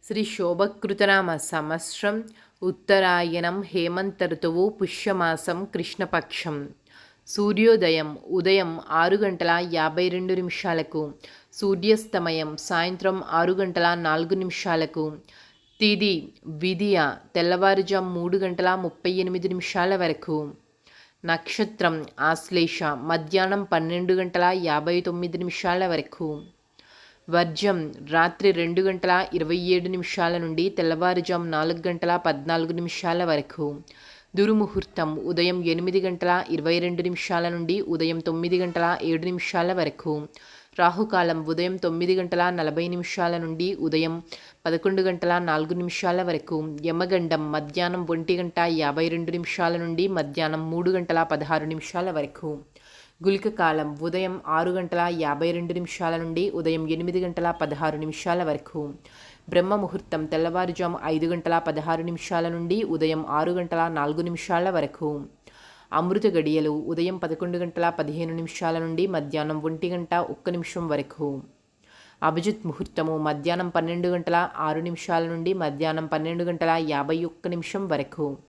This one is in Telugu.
శ్రీ శోభకృతనామ సంవత్సరం ఉత్తరాయణం హేమంత ఋతువు పుష్యమాసం కృష్ణపక్షం. సూర్యోదయం ఉదయం 6:52 సూర్యాస్తమయం సాయంత్రం 6:04. తిథి విదియ తెల్లవారుజాము 3:38 వరకు. నక్షత్రం ఆశ్లేష మధ్యాహ్నం 12:59 వరకు. వర్జం రాత్రి 2:27 నుండి తెల్లవారుజాము 4:14 వరకు. దుర్ముహూర్తం ఉదయం 8:22 నుండి ఉదయం 9:07 వరకు. రాహుకాలం ఉదయం 9:40 నుండి ఉదయం 11:04 వరకు. యమగండం మధ్యాహ్నం 1:52 నుండి మధ్యాహ్నం 3:16 వరకు. గుళిక కాలం ఉదయం 6:52 నుండి ఉదయం 8:16 వరకు. బ్రహ్మ ముహూర్తం తెల్లవారుజాము 5:16 నుండి ఉదయం 6:04 వరకు. అమృత గడియలు ఉదయం 11:15 నుండి మధ్యాహ్నం 1:01 వరకు. అభిజిత్ ముహూర్తము మధ్యాహ్నం 12:06 నుండి మధ్యాహ్నం 12:51 వరకు.